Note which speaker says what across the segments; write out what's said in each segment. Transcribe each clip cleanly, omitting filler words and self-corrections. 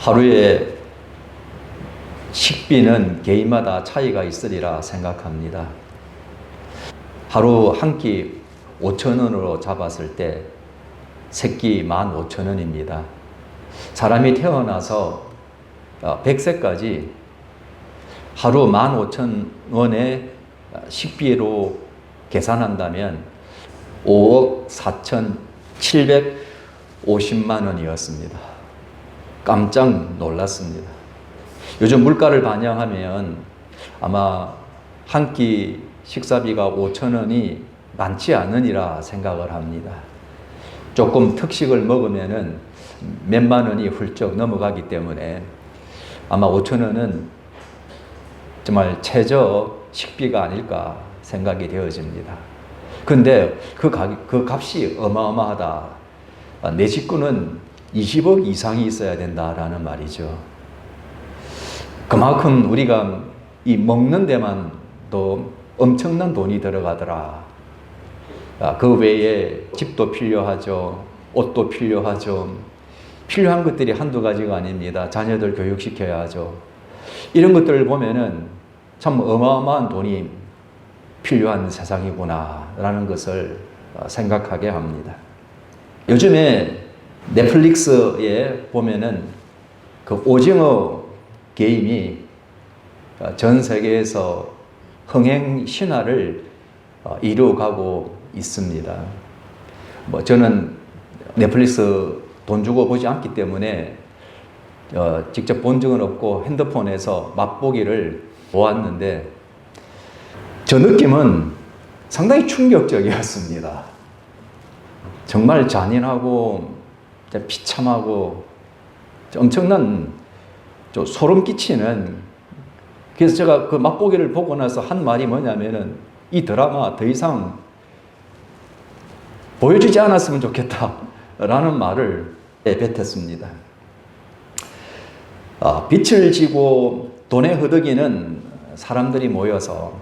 Speaker 1: 하루에 식비는 개인마다 차이가 있으리라 생각합니다. 하루 한 끼 5,000원으로 잡았을 때 세끼 15,000원입니다. 사람이 태어나서 100세까지 하루 15,000원의 식비로 계산한다면 5억 4,750만 원이었습니다. 깜짝 놀랐습니다. 요즘 물가를 반영하면 아마 한 끼 식사비가 5,000원이 많지 않으리라 생각을 합니다. 조금 특식을 먹으면은 몇만 원이 훌쩍 넘어가기 때문에 아마 5,000원은 정말 최저 식비가 아닐까 생각이 되어집니다. 근데 그 값이 어마어마하다. 내 식구는 20억 이상이 있어야 된다라는 말이죠. 그만큼 우리가 이 먹는 데만도 엄청난 돈이 들어가더라. 그 외에 집도 필요하죠. 옷도 필요하죠. 필요한 것들이 한두 가지가 아닙니다. 자녀들 교육시켜야 하죠. 이런 것들을 보면은 참 어마어마한 돈이 필요한 세상이구나 라는 것을 생각하게 합니다. 요즘에 넷플릭스에 보면은 그 오징어 게임이 전 세계에서 흥행 신화를 이루어가고 있습니다. 저는 넷플릭스 돈 주고 보지 않기 때문에 직접 본 적은 없고 핸드폰에서 맛보기를 보았는데 저 느낌은 상당히 충격적이었습니다. 정말 잔인하고 비참하고 엄청난 소름 끼치는, 그래서 제가 그 맛보기를 보고 나서 한 말이 뭐냐면은 이 드라마 더 이상 보여주지 않았으면 좋겠다 라는 말을 뱉었습니다. 빛을 지고 돈에 허덕이는 사람들이 모여서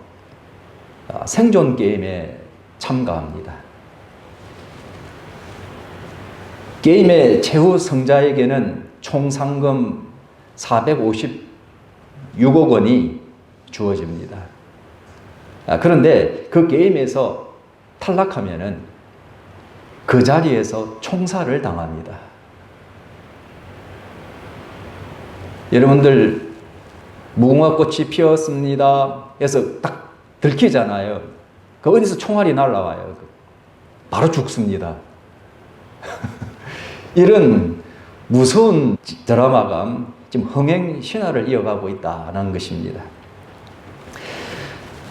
Speaker 1: 생존 게임에 참가합니다. 게임의 최후 승자에게는 총 상금 456억 원이 주어집니다. 그런데 그 게임에서 탈락하면은 그 자리에서 총살을 당합니다. 여러분들 무궁화꽃이 피었습니다 해서 딱 들키잖아요. 그 어디서 총알이 날라와요. 바로 죽습니다. 이런 무서운 드라마가 지금 흥행 신화를 이어가고 있다는 것입니다.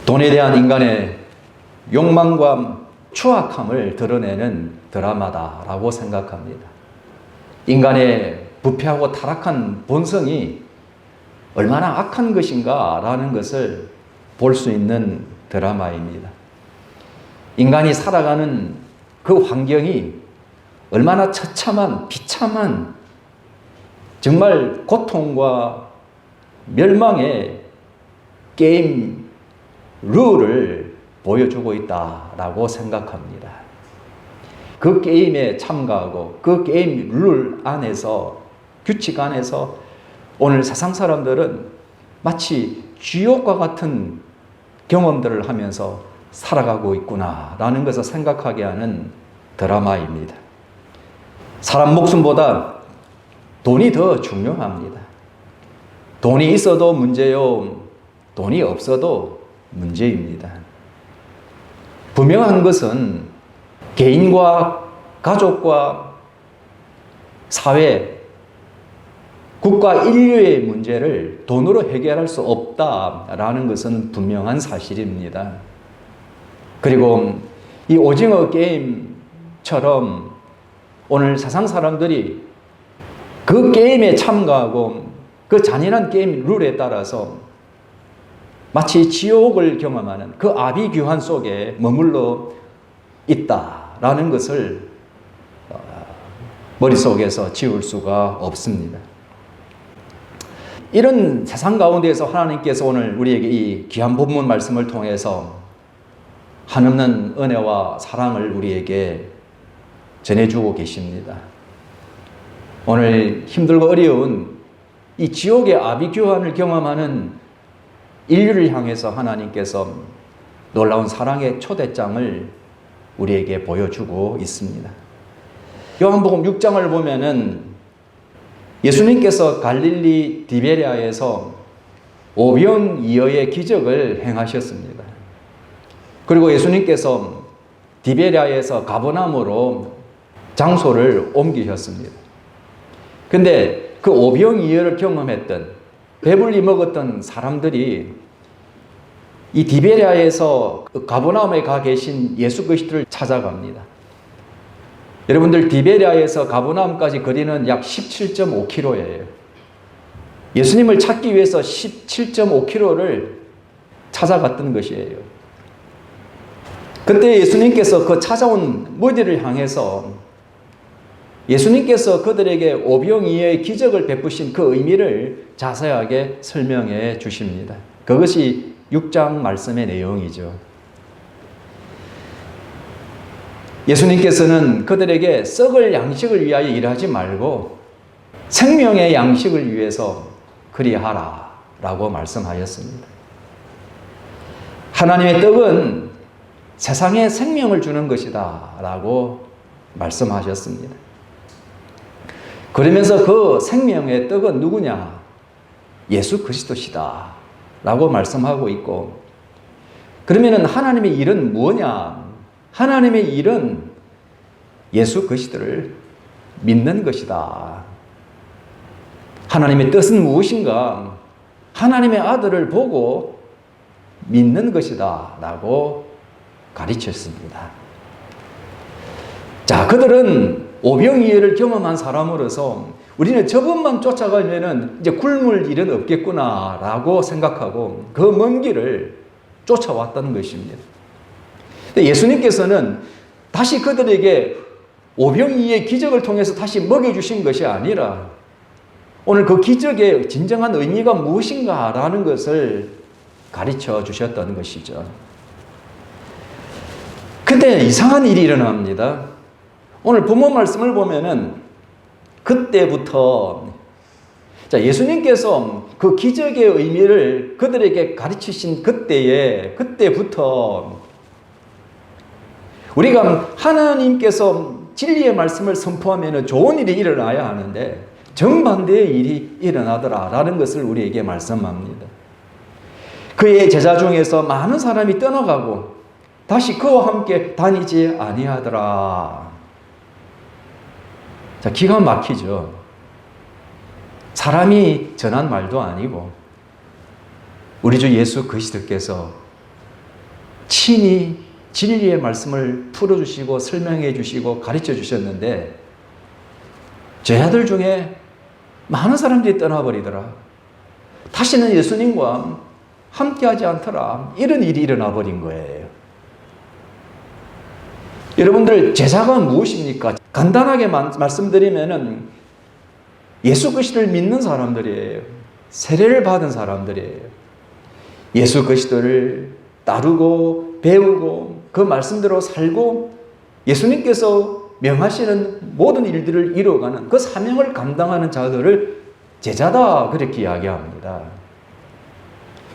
Speaker 1: 돈에 대한 인간의 욕망과 추악함을 드러내는 드라마다라고 생각합니다. 인간의 부패하고 타락한 본성이 얼마나 악한 것인가라는 것을 볼 수 있는 드라마입니다. 인간이 살아가는 그 환경이 얼마나 처참한, 비참한, 정말 고통과 멸망의 게임 룰을 보여주고 있다라고 생각합니다. 그 게임에 참가하고 그 게임 룰 안에서, 규칙 안에서 오늘 세상 사람들은 마치 지옥과 같은 경험들을 하면서 살아가고 있구나라는 것을 생각하게 하는 드라마입니다. 사람 목숨보다 돈이 더 중요합니다. 돈이 있어도 문제요, 돈이 없어도 문제입니다. 분명한 것은 개인과 가족과 사회, 국가 인류의 문제를 돈으로 해결할 수 없다라는 것은 분명한 사실입니다. 그리고 이 오징어 게임처럼 오늘 세상 사람들이 그 게임에 참가하고 그 잔인한 게임 룰에 따라서 마치 지옥을 경험하는 그 아비규환 속에 머물러 있다라는 것을 머릿속에서 지울 수가 없습니다. 이런 세상 가운데에서 하나님께서 오늘 우리에게 이 귀한 본문 말씀을 통해서 한없는 은혜와 사랑을 우리에게 전해주고 계십니다. 오늘 힘들고 어려운 이 지옥의 아비규환을 경험하는 인류를 향해서 하나님께서 놀라운 사랑의 초대장을 우리에게 보여주고 있습니다. 요한복음 6장을 보면은 예수님께서 갈릴리 디베랴에서 오병이어의 기적을 행하셨습니다. 그리고 예수님께서 디베랴에서 가버나움으로 장소를 옮기셨습니다. 근데 그 오병이어를 경험했던, 배불리 먹었던 사람들이 이 디베랴에서 가버나움에 가 계신 예수 그리스도를 찾아갑니다. 여러분들, 디베랴에서 가버나움까지 거리는 약 17.5km예요. 예수님을 찾기 위해서 17.5km를 찾아갔던 것이에요. 그때 예수님께서 그 찾아온 무리를 향해서 예수님께서 그들에게 오병이어의 기적을 베푸신 그 의미를 자세하게 설명해 주십니다. 그것이 6장 말씀의 내용이죠. 예수님께서는 그들에게 썩을 양식을 위하여 일하지 말고 생명의 양식을 위해서 그리하라 라고 말씀하셨습니다. 하나님의 떡은 세상에 생명을 주는 것이다 라고 말씀하셨습니다. 그러면서 그 생명의 떡은 누구냐? 예수 그리스도시다 라고 말씀하고 있고, 그러면 하나님의 일은 뭐냐? 하나님의 일은 예수 그리스도를 믿는 것이다. 하나님의 뜻은 무엇인가? 하나님의 아들을 보고 믿는 것이다 라고 가르쳤습니다. 자, 그들은 오병이어를 경험한 사람으로서 우리는 저것만 쫓아가면은 이제 굶을 일은 없겠구나 라고 생각하고 그 먼 길을 쫓아왔다는 것입니다. 예수님께서는 다시 그들에게 오병이어의 기적을 통해서 다시 먹여주신 것이 아니라 오늘 그 기적의 진정한 의미가 무엇인가 라는 것을 가르쳐 주셨다는 것이죠. 근데 이상한 일이 일어납니다. 오늘 본문 말씀을 보면은 그때부터, 자, 예수님께서 그 기적의 의미를 그들에게 가르치신 그때부터 우리가 하나님께서 진리의 말씀을 선포하면 좋은 일이 일어나야 하는데 정반대의 일이 일어나더라라는 것을 우리에게 말씀합니다. 그의 제자 중에서 많은 사람이 떠나가고 다시 그와 함께 다니지 아니하더라. 자, 기가 막히죠. 사람이 전한 말도 아니고 우리 주 예수 그리스도께서 친히 진리의 말씀을 풀어주시고 설명해 주시고 가르쳐 주셨는데 제자들 중에 많은 사람들이 떠나버리더라. 다시는 예수님과 함께하지 않더라. 이런 일이 일어나 버린 거예요. 여러분들, 제자가 무엇입니까? 간단하게 말씀드리면은 예수 그리스도를 믿는 사람들이에요. 세례를 받은 사람들이에요. 예수 그리스도를 따르고 배우고 그 말씀대로 살고 예수님께서 명하시는 모든 일들을 이루어가는 그 사명을 감당하는 자들을 제자다, 그렇게 이야기합니다.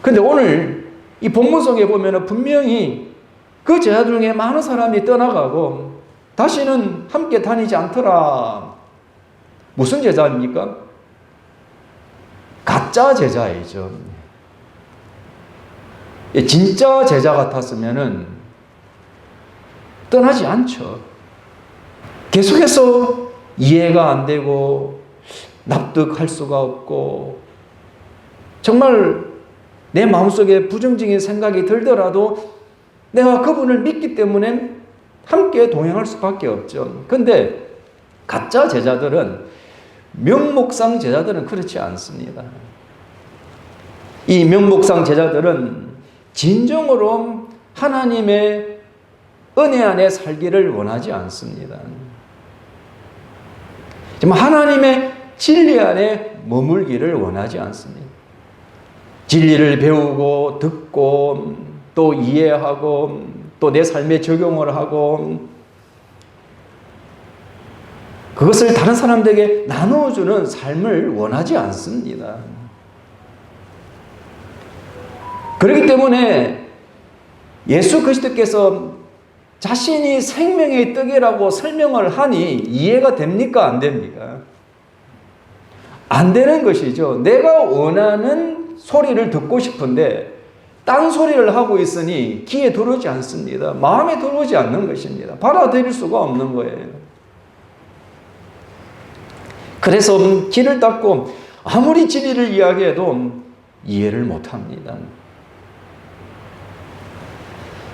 Speaker 1: 그런데 오늘 이 본문 속에 보면 분명히 그 제자 중에 많은 사람이 떠나가고 다시는 함께 다니지 않더라. 무슨 제자입니까? 가짜 제자이죠. 진짜 제자 같았으면은 떠나지 않죠. 계속해서 이해가 안 되고 납득할 수가 없고 정말 내 마음속에 부정적인 생각이 들더라도 내가 그분을 믿기 때문에 함께 동행할 수밖에 없죠. 그런데 가짜 제자들은, 명목상 제자들은 그렇지 않습니다. 이 명목상 제자들은 진정으로 하나님의 은혜 안에 살기를 원하지 않습니다. 정말 하나님의 진리 안에 머물기를 원하지 않습니다. 진리를 배우고 듣고 또 이해하고 또 내 삶에 적용을 하고 그것을 다른 사람들에게 나누어주는 삶을 원하지 않습니다. 그렇기 때문에 예수 그리스도께서 자신이 생명의 떡이라고 설명을 하니 이해가 됩니까? 안 됩니까? 안 되는 것이죠. 내가 원하는 소리를 듣고 싶은데 딴 소리를 하고 있으니 귀에 들어오지 않습니다. 마음에 들어오지 않는 것입니다. 받아들일 수가 없는 거예요. 그래서 귀를 닫고 아무리 진리를 이야기해도 이해를 못합니다.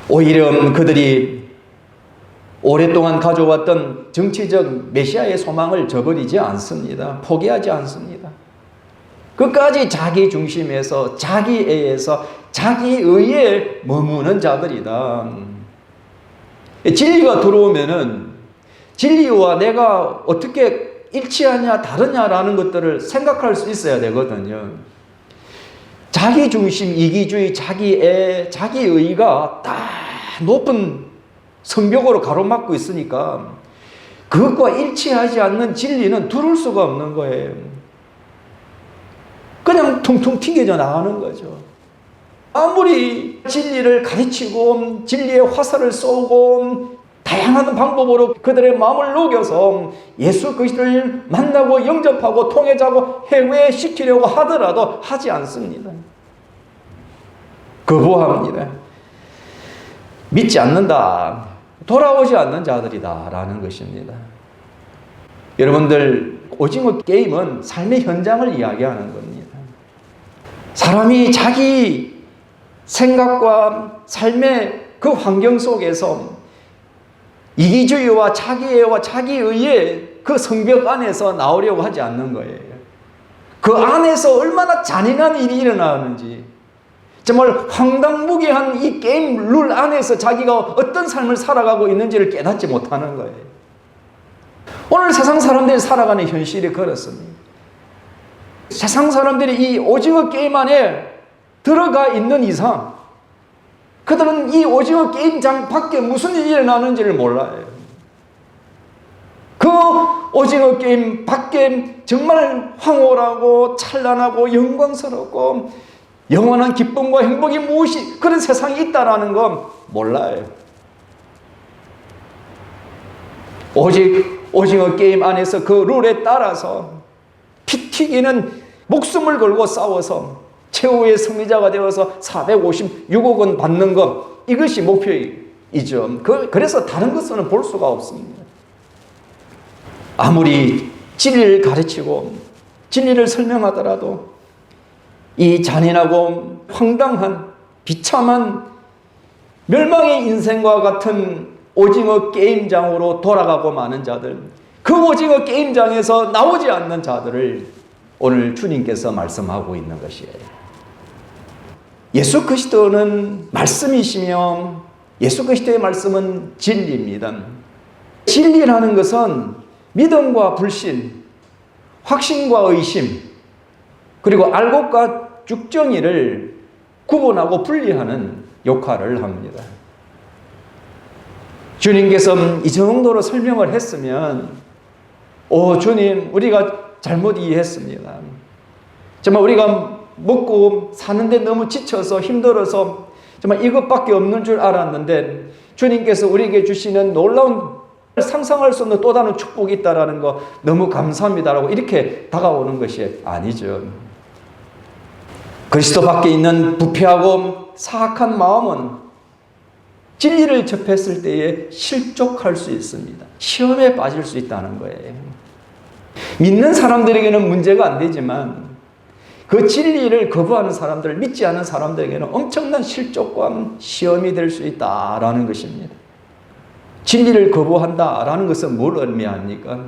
Speaker 1: 오히려 그들이 오랫동안 가져왔던 정치적 메시아의 소망을 저버리지 않습니다. 포기하지 않습니다. 끝까지 자기 중심에서 자기애에서 자기의에 머무는 자들이다. 진리가 들어오면은 진리와 내가 어떻게 일치하냐 다르냐라는 것들을 생각할 수 있어야 되거든요. 자기 중심, 이기주의, 자기애, 자기의가 다 높은 성벽으로 가로막고 있으니까 그것과 일치하지 않는 진리는 두를 수가 없는 거예요. 그냥 퉁퉁 튀겨져 나가는 거죠. 아무리 진리를 가르치고 진리의 화살을 쏘고 다양한 방법으로 그들의 마음을 녹여서 예수 그리스도를 만나고 영접하고 통회하고 회개시키려고 하더라도 하지 않습니다. 거부합니다. 믿지 않는다. 돌아오지 않는 자들이다 라는 것입니다. 여러분들, 오징어 게임은 삶의 현장을 이야기하는 겁니다. 사람이 자기 생각과 삶의 그 환경 속에서 이기주의와 자기애와 자기의의 그 성벽 안에서 나오려고 하지 않는 거예요. 그 안에서 얼마나 잔인한 일이 일어나는지, 정말 황당무계한 이 게임 룰 안에서 자기가 어떤 삶을 살아가고 있는지를 깨닫지 못하는 거예요. 오늘 세상 사람들이 살아가는 현실이 그렇습니다. 세상 사람들이 이 오징어 게임 안에 들어가 있는 이상 그들은 이 오징어 게임장 밖에 무슨 일이 일어나는지를 몰라요. 그 오징어 게임 밖에 정말 황홀하고 찬란하고 영광스럽고 영원한 기쁨과 행복이 무엇이 그런 세상이 있다라는 건 몰라요. 오직 오징어 게임 안에서 그 룰에 따라서 피 튀기는 목숨을 걸고 싸워서 최후의 승리자가 되어서 456억 원 받는 것, 이것이 목표이죠. 그래서 다른 것은 볼 수가 없습니다. 아무리 진리를 가르치고 진리를 설명하더라도 이 잔인하고 황당한 비참한 멸망의 인생과 같은 오징어 게임장으로 돌아가고 마는 자들, 그 오징어 게임장에서 나오지 않는 자들을 오늘 주님께서 말씀하고 있는 것이에요. 예수 그리스도는 말씀이시며 예수 그리스도의 말씀은 진리입니다. 진리라는 것은 믿음과 불신, 확신과 의심, 그리고 알곡과 죽정이를 구분하고 분리하는 역할을 합니다. 주님께서 이 정도로 설명을 했으면 주님, 우리가 잘못 이해했습니다. 정말 우리가 먹고 사는데 너무 지쳐서 힘들어서 정말 이것밖에 없는 줄 알았는데 주님께서 우리에게 주시는 놀라운 상상할 수 없는 또 다른 축복이 있다는 거 너무 감사합니다라고 이렇게 다가오는 것이 아니죠. 그리스도 밖에 있는 부패하고 사악한 마음은 진리를 접했을 때에 실족할 수 있습니다. 시험에 빠질 수 있다는 거예요. 믿는 사람들에게는 문제가 안 되지만 그 진리를 거부하는 사람들, 믿지 않는 사람들에게는 엄청난 실족과 시험이 될 수 있다라는 것입니다. 진리를 거부한다라는 것은 뭘 의미합니까?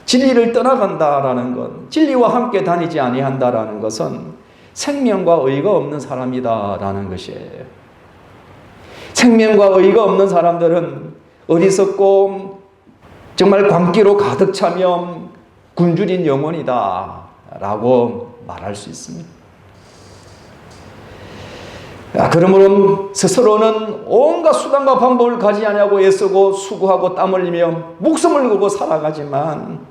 Speaker 1: 진리를 떠나간다라는 것, 진리와 함께 다니지 아니한다라는 것은 생명과 의가 없는 사람이다라는 것이에요. 생명과 의가 없는 사람들은 어리석고 정말 광기로 가득 차며 굶주린 영혼이다 라고 말할 수 있습니다. 그러므로 스스로는 온갖 수단과 방법을 가지 아니하고 애쓰고 수고하고 땀 흘리며 목숨을 걸고 살아가지만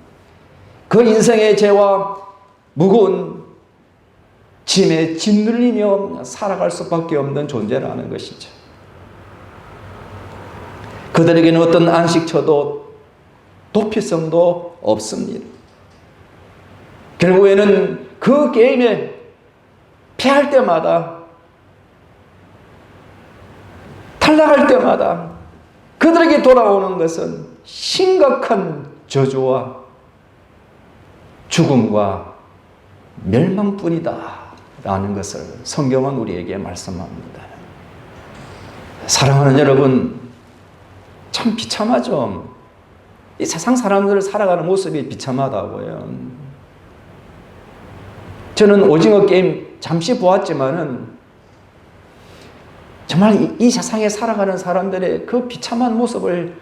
Speaker 1: 그 인생의 죄와 무거운 짐에 짓눌리며 살아갈 수밖에 없는 존재라는 것이죠. 그들에게는 어떤 안식처도 도피성도 없습니다. 결국에는 그 게임에 패할 때마다, 탈락할 때마다 그들에게 돌아오는 것은 심각한 저주와 죽음과 멸망뿐이다 라는 것을 성경은 우리에게 말씀합니다. 사랑하는 여러분, 참 비참하죠. 이 세상 사람들 살아가는 모습이 비참하다고요. 저는 오징어 게임 잠시 보았지만은 정말 이 세상에 살아가는 사람들의 그 비참한 모습을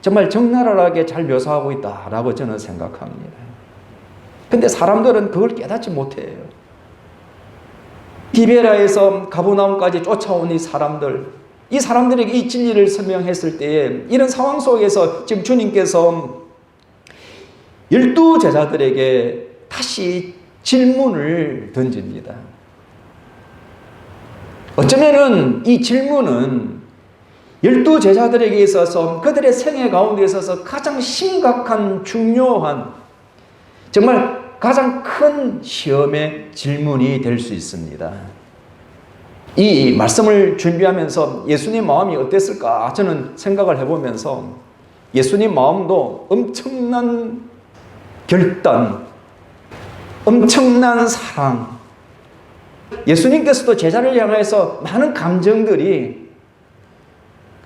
Speaker 1: 정말 적나라하게 잘 묘사하고 있다라고 저는 생각합니다. 근데 사람들은 그걸 깨닫지 못해요. 디베라에서 가버나움까지 쫓아온 이 사람들에게 이 진리를 설명했을 때에 이런 상황 속에서 지금 주님께서 12제자들에게 다시 질문을 던집니다. 어쩌면은 이 질문은 12제자들에게 있어서 그들의 생애 가운데 있어서 가장 심각한 중요한 정말 가장 큰 시험의 질문이 될 수 있습니다. 이 말씀을 준비하면서 예수님 마음이 어땠을까 저는 생각을 해보면서 예수님 마음도 엄청난 결단, 엄청난 사랑, 예수님께서도 제자를 향해서 많은 감정들이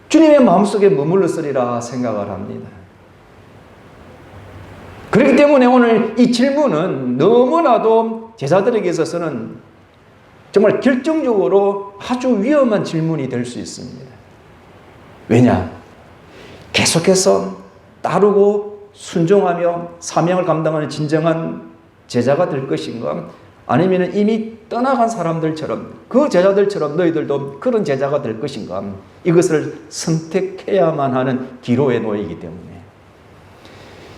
Speaker 1: 주님의 마음속에 머물렀으리라 생각을 합니다. 그렇기 때문에 오늘 이 질문은 너무나도 제자들에게 있어서는 정말 결정적으로 아주 위험한 질문이 될 수 있습니다. 왜냐? 계속해서 따르고 순종하며 사명을 감당하는 진정한 제자가 될 것인가? 아니면 이미 떠나간 사람들처럼 그 제자들처럼 너희들도 그런 제자가 될 것인가? 이것을 선택해야만 하는 기로에 놓이기 때문에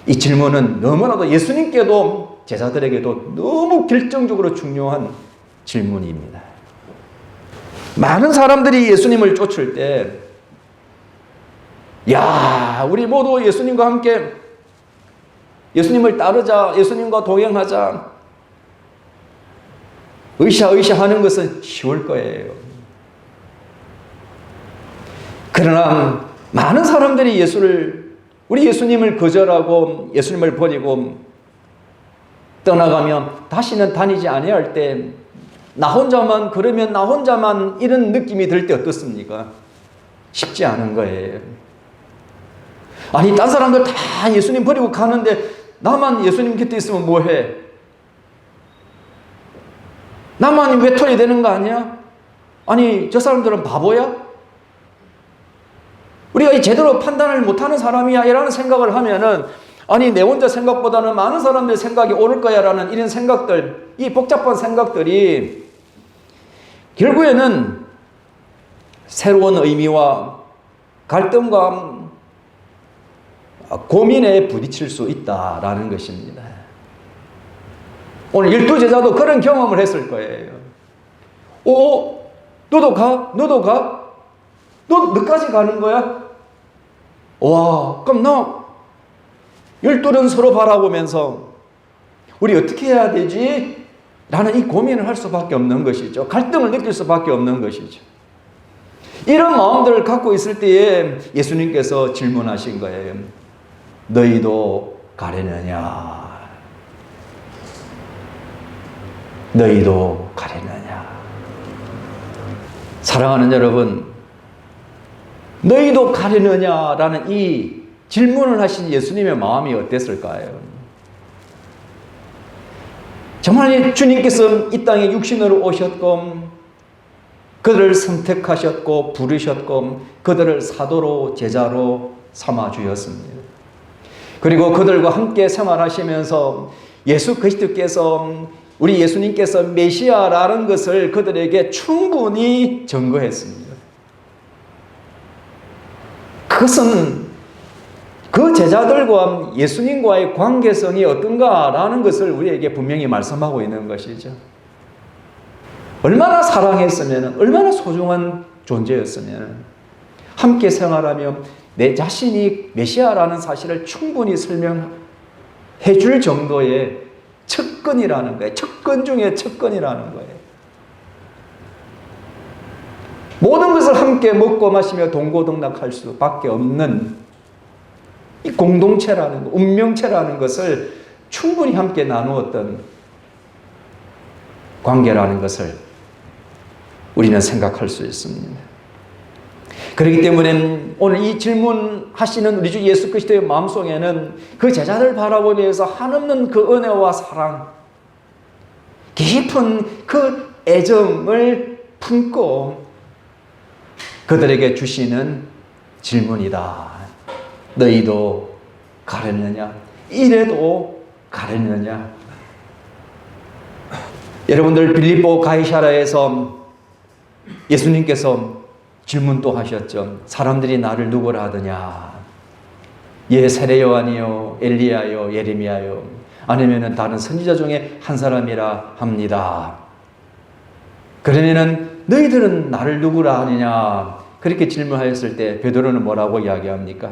Speaker 1: 이 질문은 너무나도 예수님께도 제자들에게도 너무 결정적으로 중요한 질문입니다. 많은 사람들이 예수님을 쫓을 때, 야, 우리 모두 예수님과 함께 예수님을 따르자, 예수님과 동행하자, 으쌰으쌰 하는 것은 쉬울 거예요. 그러나 많은 사람들이 우리 예수님을 거절하고 예수님을 버리고 떠나가면 다시는 다니지 아니할 때 나 혼자만 그러면 나 혼자만 이런 느낌이 들 때 어떻습니까? 쉽지 않은 거예요. 아니 딴 사람들 다 예수님 버리고 가는데 나만 예수님 곁에 있으면 뭐해? 나만 외톨이 되는 거 아니야? 아니 저 사람들은 바보야? 우리가 제대로 판단을 못하는 사람이야 이라는 생각을 하면은 아니 내 혼자 생각보다는 많은 사람들 생각이 옳을 거야 라는 이런 생각들, 이 복잡한 생각들이 결국에는 새로운 의미와 갈등과 고민에 부딪힐 수 있다라는 것입니다. 오늘 12제자도 그런 경험을 했을 거예요. 오, 너도 가? 너도 가? 너까지 가는 거야? 와, 그럼 12는 서로 바라보면서 우리 어떻게 해야 되지? 라는 이 고민을 할 수밖에 없는 것이죠. 갈등을 느낄 수밖에 없는 것이죠. 이런 마음들을 갖고 있을 때에 예수님께서 질문하신 거예요. 너희도 가려느냐? 너희도 가려느냐? 사랑하는 여러분, 너희도 가려느냐라는 이 질문을 하신 예수님의 마음이 어땠을까요? 정말 주님께서 이 땅에 육신으로 오셨고 그들을 선택하셨고 부르셨고 그들을 사도로 제자로 삼아 주셨습니다. 그리고 그들과 함께 생활하시면서 예수 그리스도께서 우리 예수님께서 메시아라는 것을 그들에게 충분히 증거했습니다. 그것은 그 제자들과 예수님과의 관계성이 어떤가라는 것을 우리에게 분명히 말씀하고 있는 것이죠. 얼마나 사랑했으면, 얼마나 소중한 존재였으면 함께 생활하며 내 자신이 메시아라는 사실을 충분히 설명해 줄 정도의 척근이라는 거예요. 척근 중에 척근이라는 거예요. 모든 것을 함께 먹고 마시며 동고동락할 수밖에 없는 이 공동체라는 것, 운명체라는 것을 충분히 함께 나누었던 관계라는 것을 우리는 생각할 수 있습니다. 그렇기 때문에 오늘 이 질문하시는 우리 주 예수 그리스도의 마음속에는 그 제자들 바라보면서 한없는 그 은혜와 사랑, 깊은 그 애정을 품고 그들에게 주시는 질문이다. 너희도 가렸느냐? 이래도 가렸느냐? 여러분들 빌립보 가이사랴에서 예수님께서 질문 또 하셨죠. 사람들이 나를 누구라 하더냐? 예, 세례 요한이요, 엘리야요, 예레미야요, 아니면은 다른 선지자 중에 한 사람이라 합니다. 그러면은 너희들은 나를 누구라 하느냐? 그렇게 질문하였을 때 베드로는 뭐라고 이야기합니까?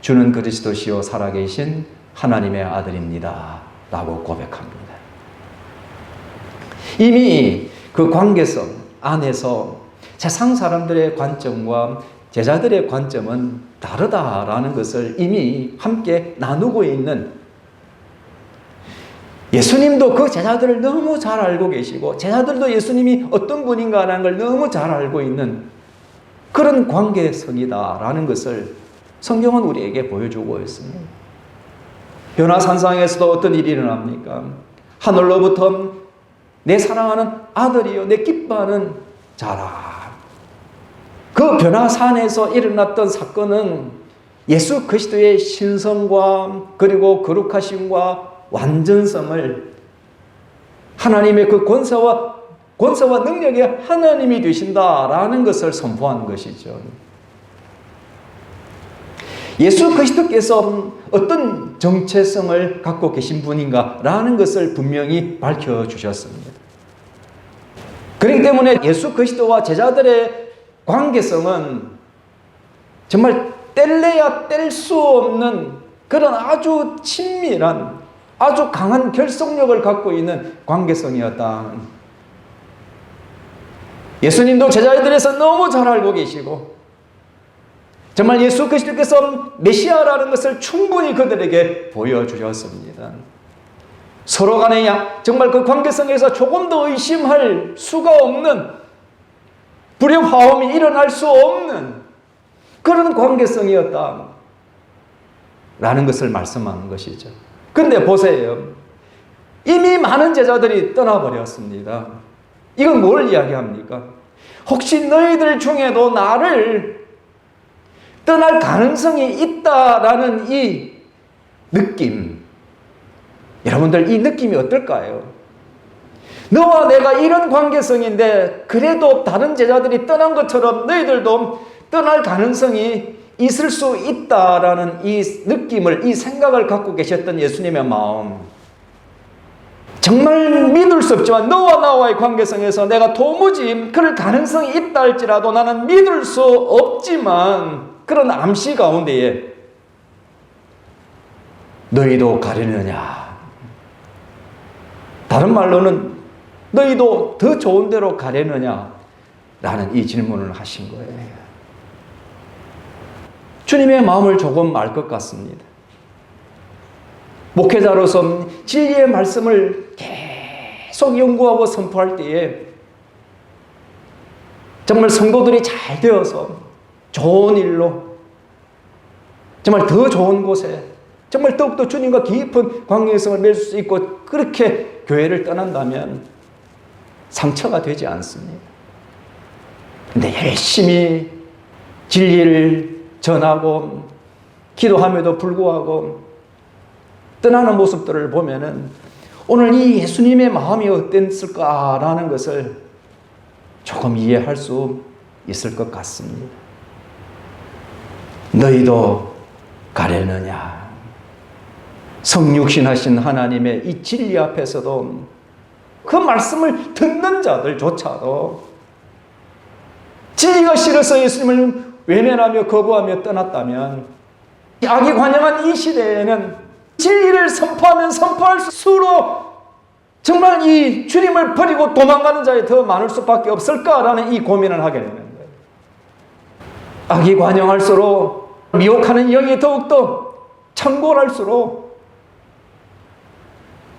Speaker 1: 주는 그리스도시요 살아계신 하나님의 아들입니다. 라고 고백합니다. 이미 그 관계성 안에서 세상 사람들의 관점과 제자들의 관점은 다르다라는 것을 이미 함께 나누고 있는, 예수님도 그 제자들을 너무 잘 알고 계시고 제자들도 예수님이 어떤 분인가라는 걸 너무 잘 알고 있는 그런 관계성이다라는 것을 성경은 우리에게 보여주고 있습니다. 변화산상에서도 어떤 일이 일어납니까? 하늘로부터 내 사랑하는 아들이요 내 기뻐하는 자라. 그 변화산에서 일어났던 사건은 예수 그리스도의 신성과 그리고 거룩하심과 완전성을, 하나님의 그 권세와 능력의 하나님이 되신다라는 것을 선포하는 것이죠. 예수 그리스도께서 어떤 정체성을 갖고 계신 분인가라는 것을 분명히 밝혀주셨습니다. 그렇기 때문에 예수 그리스도와 제자들의 관계성은 정말 뗄래야 뗄 수 없는 그런 아주 친밀한, 아주 강한 결속력을 갖고 있는 관계성이었다. 예수님도 제자들에서 너무 잘 알고 계시고 정말 예수 그리스도께서 메시아라는 것을 충분히 그들에게 보여주셨습니다. 서로 간에 정말 그 관계성에서 조금 더 의심할 수가 없는, 불협화음이 일어날 수 없는 그런 관계성이었다 라는 것을 말씀하는 것이죠. 근데 보세요. 이미 많은 제자들이 떠나버렸습니다. 이건 뭘 이야기합니까? 혹시 너희들 중에도 나를 떠날 가능성이 있다라는 이 느낌, 여러분들 이 느낌이 어떨까요? 너와 내가 이런 관계성인데 그래도 다른 제자들이 떠난 것처럼 너희들도 떠날 가능성이 있을 수 있다라는 이 느낌을, 이 생각을 갖고 계셨던 예수님의 마음, 정말 믿을 수 없지만 너와 나와의 관계성에서 내가 도무지 그럴 가능성이 있다 할지라도 나는 믿을 수 없지만 그런 암시 가운데에 너희도 가려느냐, 다른 말로는 너희도 더 좋은 데로 가려느냐 라는 이 질문을 하신 거예요. 주님의 마음을 조금 알 것 같습니다. 목회자로서 진리의 말씀을 계속 연구하고 선포할 때에 정말 성도들이 잘 되어서 좋은 일로, 정말 더 좋은 곳에, 정말 더욱더 주님과 깊은 관계성을 맺을 수 있고 그렇게 교회를 떠난다면 상처가 되지 않습니다. 근데 열심히 진리를 전하고 기도함에도 불구하고 떠나는 모습들을 보면은 오늘 이 예수님의 마음이 어땠을까라는 것을 조금 이해할 수 있을 것 같습니다. 너희도 가려느냐? 성육신하신 하나님의 이 진리 앞에서도 그 말씀을 듣는 자들조차도 진리가 싫어서 예수님을 외면하며 거부하며 떠났다면, 악이 관영한 이 시대에는 진리를 선포하면 선포할수록 정말 이 주님을 버리고 도망가는 자에 더 많을 수밖에 없을까라는 이 고민을 하게 되는 거예요. 악이 관영할수록 미혹하는 영이 더욱더 창궐할수록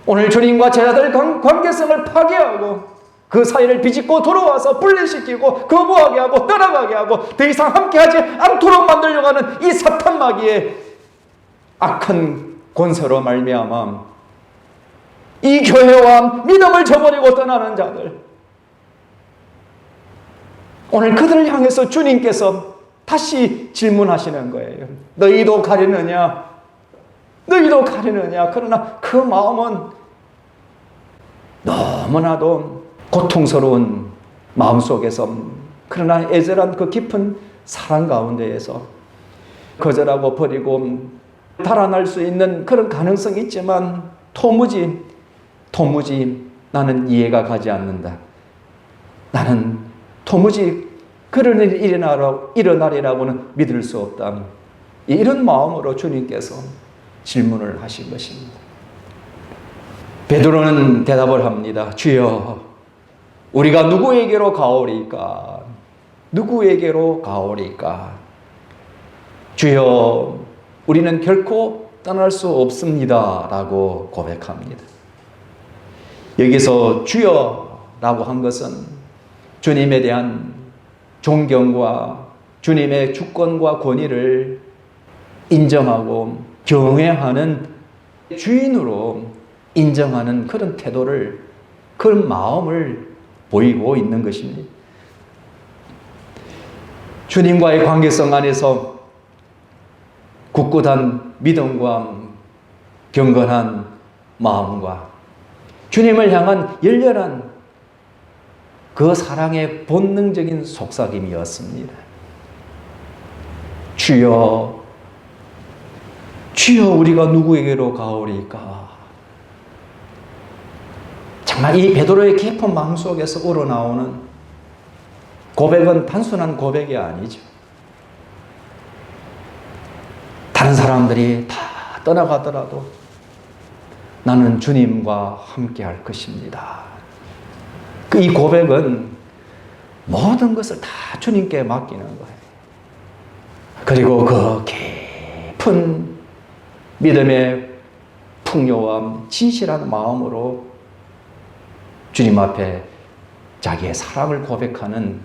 Speaker 1: 오늘 주님과 제자들 관계성을 파괴하고 그 사이를 비집고 돌아와서 분리시키고 거부하게 하고 떠나가게 하고 더 이상 함께하지 않도록 만들려고 하는 이 사탄 마귀의 악한 권세로 말미암아 이 교회와 믿음을 저버리고 떠나는 자들, 오늘 그들을 향해서 주님께서 다시 질문하시는 거예요. 너희도 가려느냐? 너희도 가려느냐? 그러나 그 마음은 너무나도 고통스러운 마음속에서, 그러나 애절한 그 깊은 사랑 가운데에서 거절하고 버리고 달아날 수 있는 그런 가능성이 있지만 도무지 나는 이해가 가지 않는다. 나는 도무지 그런 일이 일어나리라고는 믿을 수 없다. 이런 마음으로 주님께서 질문을 하신 것입니다. 베드로는 대답을 합니다. 주여, 우리가 누구에게로 가오리까? 누구에게로 가오리까? 주여, 우리는 결코 떠날 수 없습니다. 라고 고백합니다. 여기서 주여라고 한 것은 주님에 대한 존경과 주님의 주권과 권위를 인정하고 경외하는 주인으로 인정하는 그런 태도를, 그런 마음을 보이고 있는 것입니다. 주님과의 관계성 안에서 굳굳한 믿음과 경건한 마음과 주님을 향한 열렬한 그 사랑의 본능적인 속삭임이었습니다. 주여, 주여, 우리가 누구에게로 가오리까? 정말 이 베드로의 깊은 마음속에서 우러나오는 고백은 단순한 고백이 아니죠. 다른 사람들이 다 떠나가더라도 나는 주님과 함께 할 것입니다. 이 고백은 모든 것을 다 주님께 맡기는 거예요. 그리고 그 깊은 믿음의 풍요와 진실한 마음으로 주님 앞에 자기의 사랑을 고백하는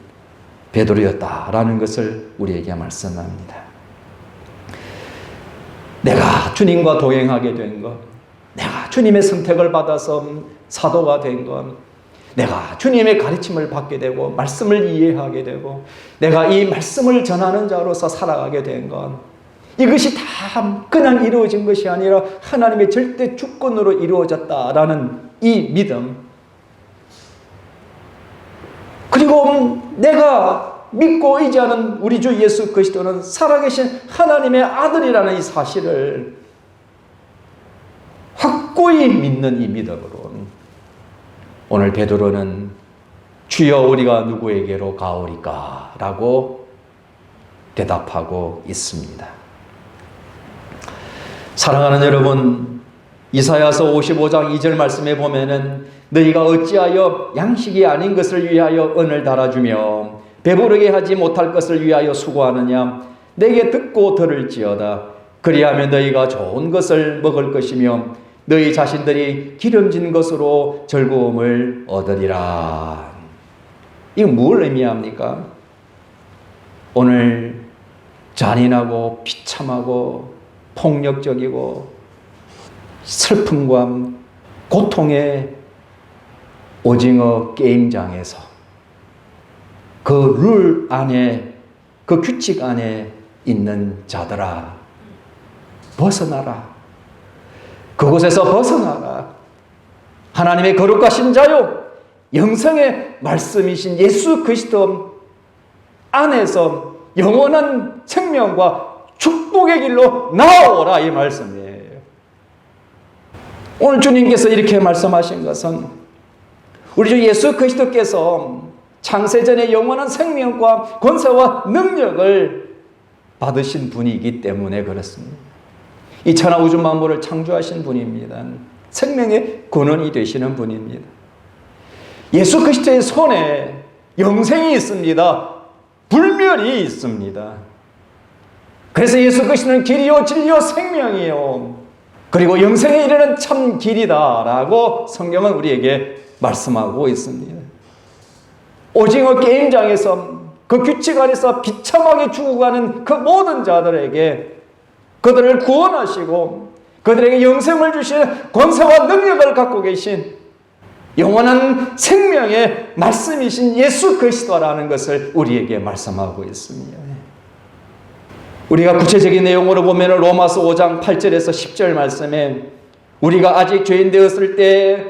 Speaker 1: 베드로였다라는 것을 우리에게 말씀합니다. 내가 주님과 동행하게 된 것, 내가 주님의 선택을 받아서 사도가 된 것, 내가 주님의 가르침을 받게 되고 말씀을 이해하게 되고 내가 이 말씀을 전하는 자로서 살아가게 된 것, 이것이 다 그냥 이루어진 것이 아니라 하나님의 절대 주권으로 이루어졌다라는 이 믿음, 그리고 내가 믿고 의지하는 우리 주 예수 그리스도는 살아계신 하나님의 아들이라는 이 사실을 확고히 믿는 이 믿음으로 오늘 베드로는 주여, 우리가 누구에게로 가오리까? 라고 대답하고 있습니다. 사랑하는 여러분, 이사야서 55장 2절 말씀에 보면은 너희가 어찌하여 양식이 아닌 것을 위하여 은을 달아주며 배부르게 하지 못할 것을 위하여 수고하느냐? 내게 듣고 들을지어다. 그리하면 너희가 좋은 것을 먹을 것이며 너희 자신들이 기름진 것으로 즐거움을 얻으리라. 이건 뭘 의미합니까? 오늘 잔인하고 비참하고 폭력적이고 슬픔과 고통의 오징어 게임장에서 그 룰 안에, 그 규칙 안에 있는 자들아, 벗어나라. 그곳에서 벗어나라. 하나님의 거룩하신 자요 영생의 말씀이신 예수 그리스도 안에서 영원한 생명과 축복의 길로 나오라, 이 말씀이에요. 오늘 주님께서 이렇게 말씀하신 것은 우리 주 예수 그리스도께서 창세전에 영원한 생명과 권세와 능력을 받으신 분이기 때문에 그렇습니다. 이 천하 우주 만물을 창조하신 분입니다. 생명의 근원이 되시는 분입니다. 예수 그리스도의 손에 영생이 있습니다. 불멸이 있습니다. 그래서 예수 그리스도는 길이요 진리요 생명이요 그리고 영생에 이르는 참 길이다라고 성경은 우리에게 말씀하고 있습니다. 오징어 게임장에서 그 규칙 아래서 비참하게 죽어가는 그 모든 자들에게 그들을 구원하시고 그들에게 영생을 주시는 권세와 능력을 갖고 계신 영원한 생명의 말씀이신 예수 그리스도라는 것을 우리에게 말씀하고 있습니다. 우리가 구체적인 내용으로 보면 로마서 5장 8절에서 10절 말씀에 우리가 아직 죄인 되었을 때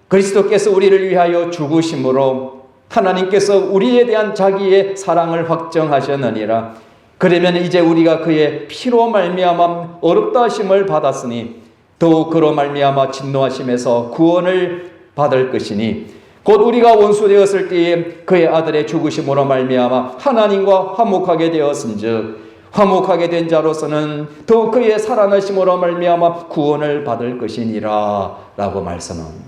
Speaker 1: 그리스도께서 우리를 위하여 죽으심으로 하나님께서 우리에 대한 자기의 사랑을 확정하셨느니라. 그러면 이제 우리가 그의 피로 말미암아 어렵다 하심을 받았으니 더욱 그로 말미암아 진노하심에서 구원을 받을 것이니 곧 우리가 원수 되었을 때에 그의 아들의 죽으심으로 말미암아 하나님과 화목하게 되었은즉 화목하게 된 자로서는 더욱 그의 살아나심으로 말미암아 구원을 받을 것이니라 라고 말씀합니다.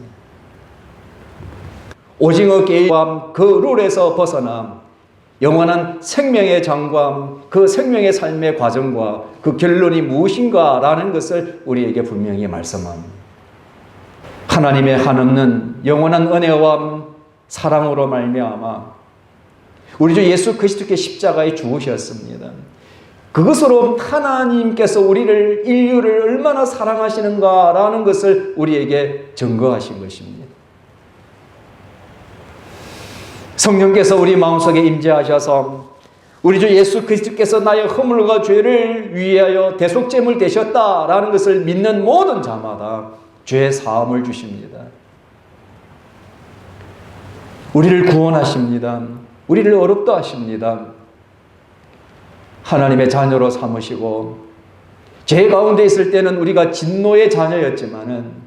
Speaker 1: 오징어 게임과 그 룰에서 벗어나 영원한 생명의 장과 그 생명의 삶의 과정과 그 결론이 무엇인가라는 것을 우리에게 분명히 말씀합니다. 하나님의 한없는 영원한 은혜와 사랑으로 말미암아 우리 주 예수 그리스도께 십자가에 죽으셨습니다. 그것으로 하나님께서 인류를 얼마나 사랑하시는가라는 것을 우리에게 증거하신 것입니다. 성령께서 우리 마음속에 임재하셔서 우리 주 예수 그리스도께서 나의 허물과 죄를 위하여 대속제물 되셨다라는 것을 믿는 모든 자마다 죄 사함을 주십니다. 우리를 구원하십니다. 우리를 어렵다 하십니다. 하나님의 자녀로 삼으시고 죄 가운데 있을 때는 우리가 진노의 자녀였지만은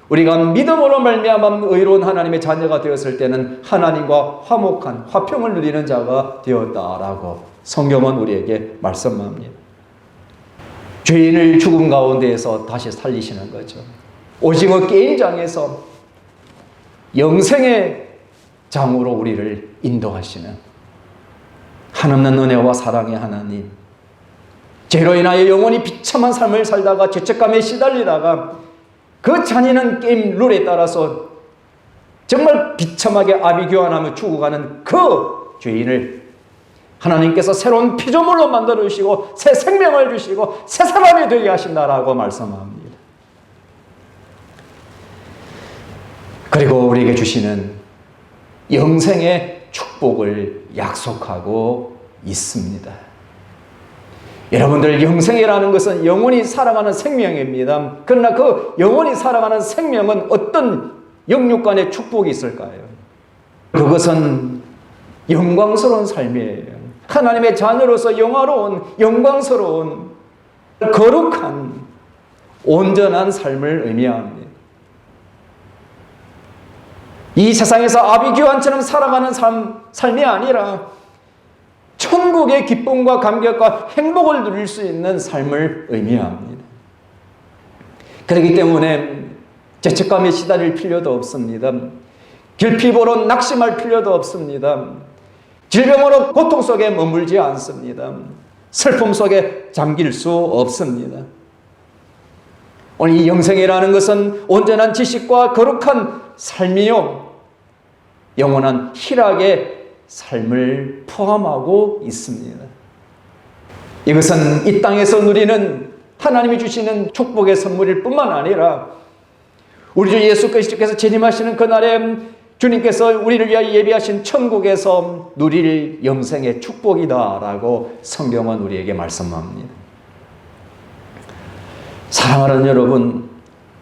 Speaker 1: 우리가 믿음으로 말미암아 의로운 하나님의 자녀가 되었을 때는 하나님과 화목한 화평을 누리는 자가 되었다라고 성경은 우리에게 말씀합니다. 죄인을 죽음 가운데에서 다시 살리시는 거죠. 오징어 게임장에서 영생의 장으로 우리를 인도하시는 한없는 은혜와 사랑의 하나님, 죄로 인하여 영원히 비참한 삶을 살다가 죄책감에 시달리다가 그 잔인한 게임 룰에 따라서 정말 비참하게 아비규환하며 죽어가는 그 죄인을 하나님께서 새로운 피조물로 만들어 주시고 새 생명을 주시고 새 사람이 되게 하신다라고 말씀합니다. 그리고 우리에게 주시는 영생의 축복을 약속하고 있습니다. 여러분들, 영생이라는 것은 영원히 살아가는 생명입니다. 그러나 그 영원히 살아가는 생명은 어떤 영육간의 축복이 있을까요? 그것은 영광스러운 삶이에요. 하나님의 자녀로서 영화로운, 영광스러운, 거룩한, 온전한 삶을 의미합니다. 이 세상에서 아비규환처럼 살아가는 삶이 아니라 천국의 기쁨과 감격과 행복을 누릴 수 있는 삶을 의미합니다. 그렇기 때문에 죄책감에 시달릴 필요도 없습니다. 결핍으로 낙심할 필요도 없습니다. 질병으로 고통 속에 머물지 않습니다. 슬픔 속에 잠길 수 없습니다. 오늘 이 영생이라는 것은 온전한 지식과 거룩한 삶이요, 영원한 희락의 삶을 포함하고 있습니다. 이것은 이 땅에서 누리는 하나님이 주시는 축복의 선물일 뿐만 아니라 우리 주 예수 그리스도께서 재림하시는 그날에 주님께서 우리를 위하여 예비하신 천국에서 누릴 영생의 축복이다라고 성경은 우리에게 말씀합니다. 사랑하는 여러분,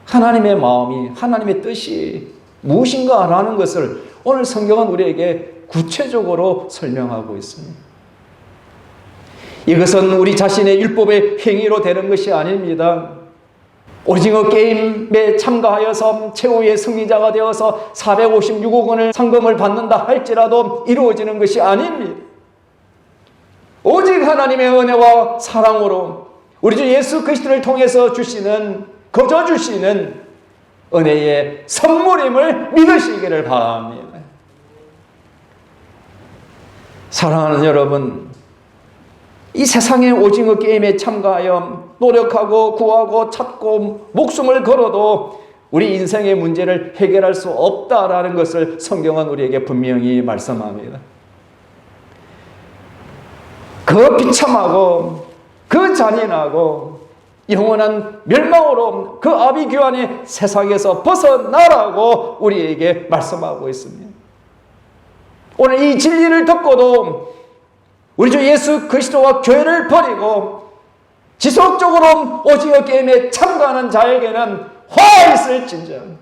Speaker 1: 하나님의 마음이, 하나님의 뜻이 무엇인가라는 것을 오늘 성경은 우리에게 구체적으로 설명하고 있습니다. 이것은 우리 자신의 율법의 행위로 되는 것이 아닙니다. 오징어 게임에 참가하여서 최후의 승리자가 되어서 456억 원을 상금을 받는다 할지라도 이루어지는 것이 아닙니다. 오직 하나님의 은혜와 사랑으로 우리 주 예수 그리스도를 통해서 주시는, 거저 주시는 은혜의 선물임을 믿으시기를 바랍니다. 사랑하는 여러분, 이 세상의 오징어 게임에 참가하여 노력하고 구하고 찾고 목숨을 걸어도 우리 인생의 문제를 해결할 수 없다라는 것을 성경은 우리에게 분명히 말씀합니다. 그 비참하고 그 잔인하고 영원한 멸망으로 그 아비규환의 세상에서 벗어나라고 우리에게 말씀하고 있습니다. 오늘 이 진리를 듣고도 우리 주 예수 그리스도와 교회를 버리고 지속적으로 오징어 게임에 참가하는 자에게는 화 있을진정.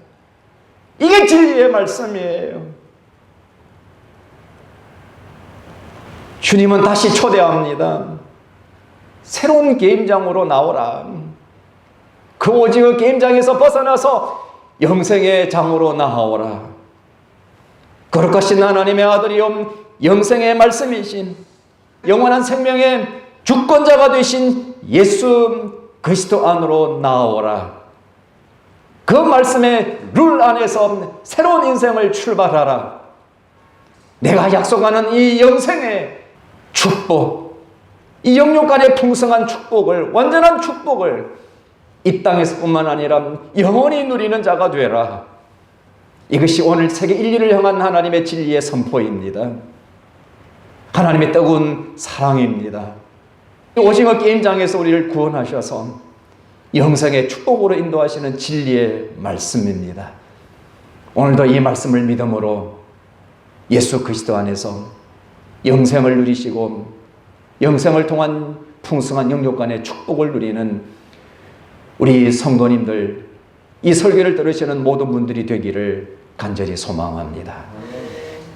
Speaker 1: 이게 진리의 말씀이에요. 주님은 다시 초대합니다. 새로운 게임장으로 나오라. 그 오징어 게임장에서 벗어나서 영생의 장으로 나아오라. 거룩하신 하나님의 아들이요 영생의 말씀이신 영원한 생명의 주권자가 되신 예수 그리스도 안으로 나아오라. 그 말씀의 룰 안에서 새로운 인생을 출발하라. 내가 약속하는 이 영생의 축복, 이 영육간의 풍성한 축복을, 완전한 축복을 이 땅에서뿐만 아니라 영원히 누리는 자가 되라. 이것이 오늘 세계 인류를 향한 하나님의 진리의 선포입니다. 하나님의 뜨거운 사랑입니다. 오징어 게임장에서 우리를 구원하셔서 영생의 축복으로 인도하시는 진리의 말씀입니다. 오늘도 이 말씀을 믿음으로 예수 그리스도 안에서 영생을 누리시고 영생을 통한 풍성한 영육간의 축복을 누리는 우리 성도님들, 이 설교를 들으시는 모든 분들이 되기를 간절히 소망합니다.